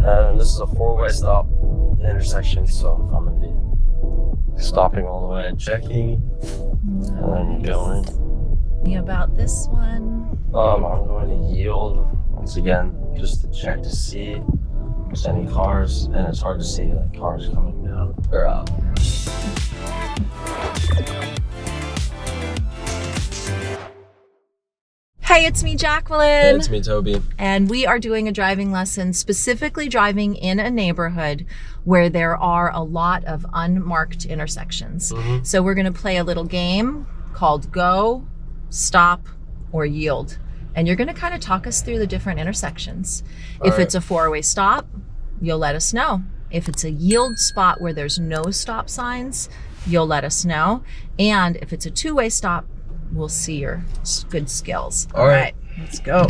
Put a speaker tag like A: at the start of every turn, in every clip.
A: And this is a four-way stop intersection, so I'm going to be stopping all the way, checking, and then going.
B: About this one?
A: I'm going to yield once again, just to check to see if there's any cars, and it's hard to see like cars coming down or up.
B: Hey, it's me, Jacqueline.
A: Hey, it's me, Toby.
B: And we are doing a driving lesson, specifically driving in a neighborhood where there are a lot of unmarked intersections. So we're gonna play a little game called Go, Stop, or Yield. And you're gonna kind of talk us through the different intersections. If it's a four-way stop, you'll let us know. If it's a yield spot where there's no stop signs, you'll let us know. And if it's a two-way stop, we'll see your good skills. All right, let's go.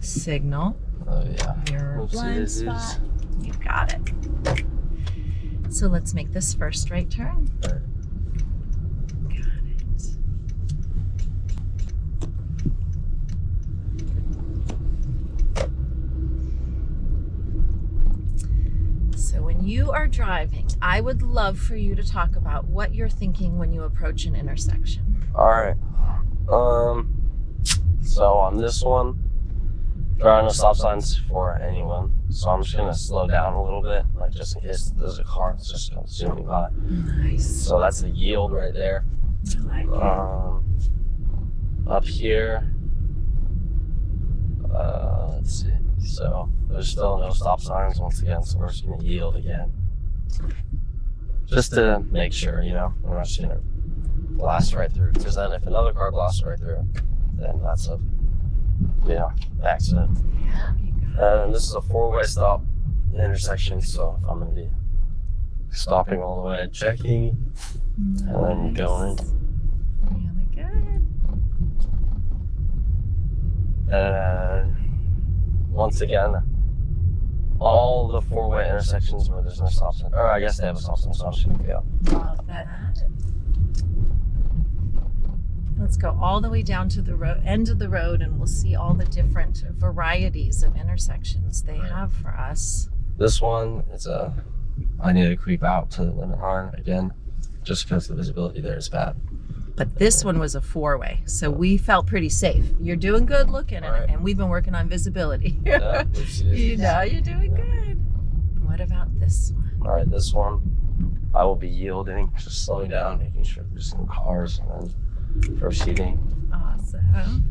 B: Signal.
A: Oh yeah.
B: Your blind spot. You got it. So let's make this first right turn.
A: All right.
B: Got it. So when you are driving, I would love for you to talk about what you're thinking when you approach an intersection.
A: All right. So on this one, there are no stop signs for anyone. So I'm just gonna slow down a little bit, like just in case there's a car that's just gonna zoom by.
B: Nice.
A: So that's the yield right there.
B: I like it.
A: Up here, let's see. So there's still no stop signs once again, so we're just gonna yield again. Just to make sure, you know, we're not just gonna blast right through. Because then if another car blasts right through, then that's a, you know, accident. And this is a four-way stop intersection, so I'm gonna be stopping all the way, checking, and then going.
B: Really good.
A: And once again, all the four-way intersections where there's no stop sign, or I guess they have a stop sign, so I'm just gonna go.
B: Love that. Let's go all the way down to the end of the road, and we'll see all the different varieties of intersections they have for us.
A: This one is I need to creep out to the limit line again, just because the visibility there is bad.
B: But this one was a four-way, so we felt pretty safe. You're doing good looking at it, and we've been working on visibility.
A: Yeah,
B: You know, you're doing good. What about this one?
A: All right, this one, I will be yielding, just slowing down, making sure there's no cars, and then proceeding.
B: Awesome.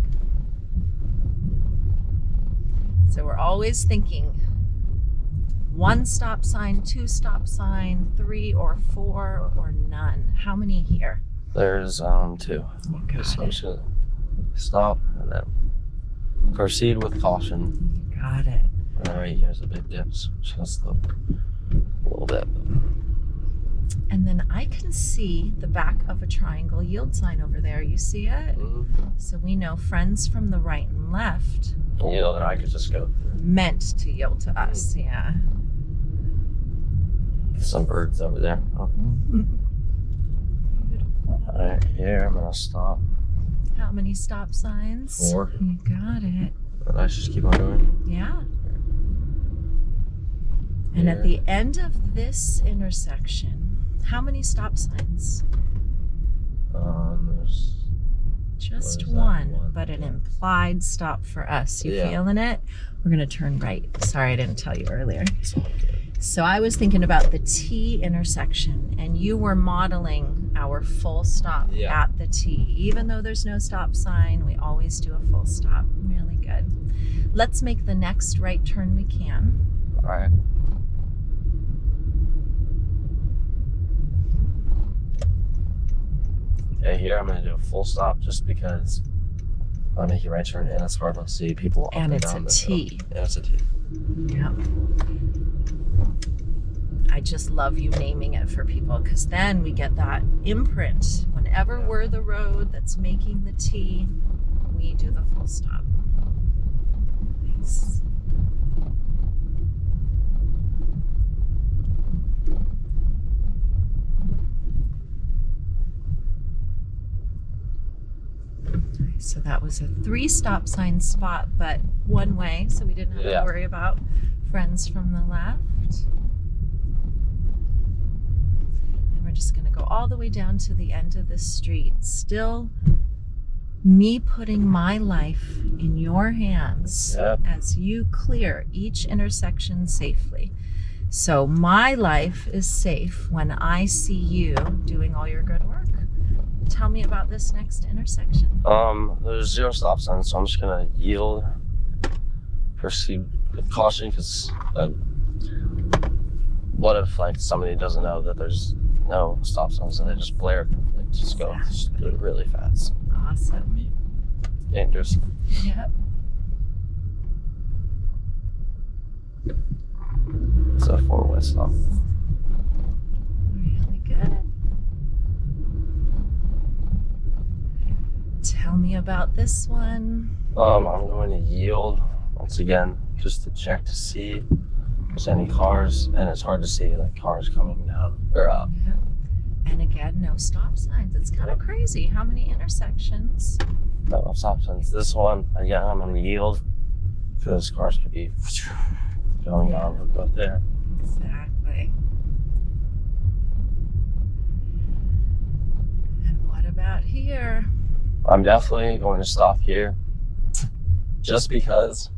B: So we're always thinking one stop sign, two stop sign, three or four, or none. How many here?
A: There's two.
B: Got
A: So I'm just gonna stop and then proceed with caution.
B: Got it.
A: All right, here's a big dip, so I'm just gonna slow a little bit.
B: And then I can see the back of a triangle yield sign over there. You see it? So we know friends from the right and left.
A: You know that I could just go through.
B: Meant to yield to us, yeah.
A: Some birds over there. Oh. All right, here I'm gonna stop.
B: How many stop signs?
A: 4.
B: You got it.
A: And I just keep on going.
B: Yeah. And at the end of this intersection, how many stop signs?
A: There's
B: just one, but an implied stop for us. You feeling it? We're gonna turn right. Sorry, I didn't tell you earlier.
A: It's all good.
B: So I was thinking about the T intersection, and you were modeling our full stop at the T. Even though there's no stop sign, we always do a full stop. Really good. Let's make the next right turn we can.
A: All right. Okay, here I'm gonna do a full stop just because I'm making a right turn and it's hard to see people up
B: And
A: and
B: it's
A: down
B: a
A: the
B: T.
A: hill. And it's a T.
B: Yep. I just love you naming it for people, because then we get that imprint. Whenever we're the road that's making the T, we do the full stop. Nice. So that was a 3 stop sign spot, but one way, so we didn't have to worry about friends from the left. And we're just going to go all the way down to the end of the street. Still me putting my life in your hands as you clear each intersection safely. So my life is safe when I see you doing all your good work. Tell me about this next intersection.
A: There's 0 stop signs, so I'm just gonna yield, proceed with caution, because what if like somebody doesn't know that there's no stop signs and they just blare, like, just go really fast.
B: Awesome.
A: Dangerous.
B: Yep.
A: It's a 4-way stop.
B: Really good. Tell me about this one.
A: I'm going to yield once again, just to check to see if there's any cars, and it's hard to see like cars coming down or up.
B: Yep. And again, no stop signs. It's kind of crazy how many intersections.
A: No stop signs. This one, again, I'm going to yield because cars could be going on up there.
B: Exactly. And what about here?
A: I'm definitely going to stop here just because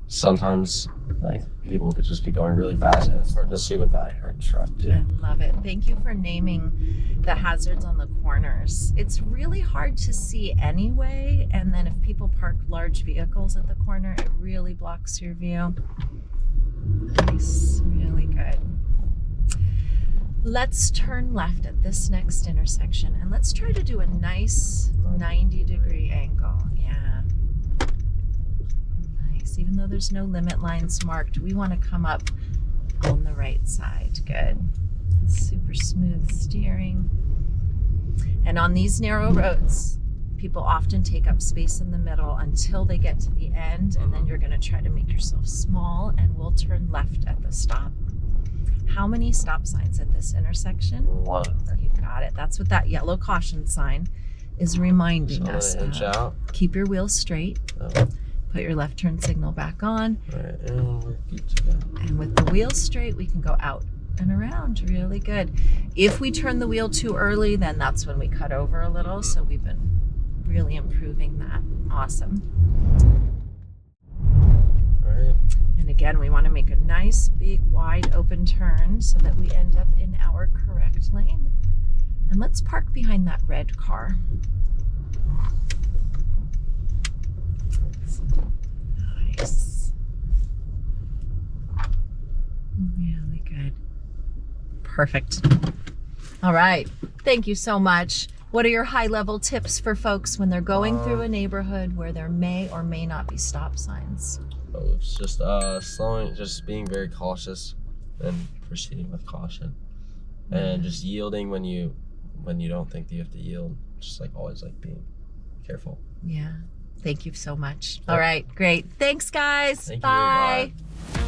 A: sometimes like people could just be going really fast and it's hard to see with that truck too.
B: I love it. Thank you for naming the hazards on the corners. It's really hard to see anyway, and then if people park large vehicles at the corner, it really blocks your view. Nice, really good. Let's turn left at this next intersection and let's try to do a nice 90-degree angle. Yeah. Nice. Even though there's no limit lines marked, we want to come up on the right side. Good. Super smooth steering. And on these narrow roads, people often take up space in the middle until they get to the end, and then you're going to try to make yourself small, and we'll turn left at the stop. How many stop signs at this intersection?
A: 1.
B: You got it. That's what that yellow caution sign is reminding us of. Keep your wheels straight. Put your left turn signal back on. And with the wheels straight, we can go out and around. Really good. If we turn the wheel too early, then that's when we cut over a little. So we've been really improving that. Awesome.
A: All right.
B: And again, we want to make a nice, big, wide open turn so that we end up in our correct lane. And let's park behind that red car. Nice. Really good. Perfect. All right. Thank you so much. What are your high-level tips for folks when they're going through a neighborhood where there may or may not be stop signs?
A: It's just slowing, just being very cautious and proceeding with caution, and just yielding when you don't think that you have to yield. Just like always, like being careful.
B: Yeah. Thank you so much. All right. Great. Thanks, guys.
A: Thank you.
B: Bye.
A: Bye.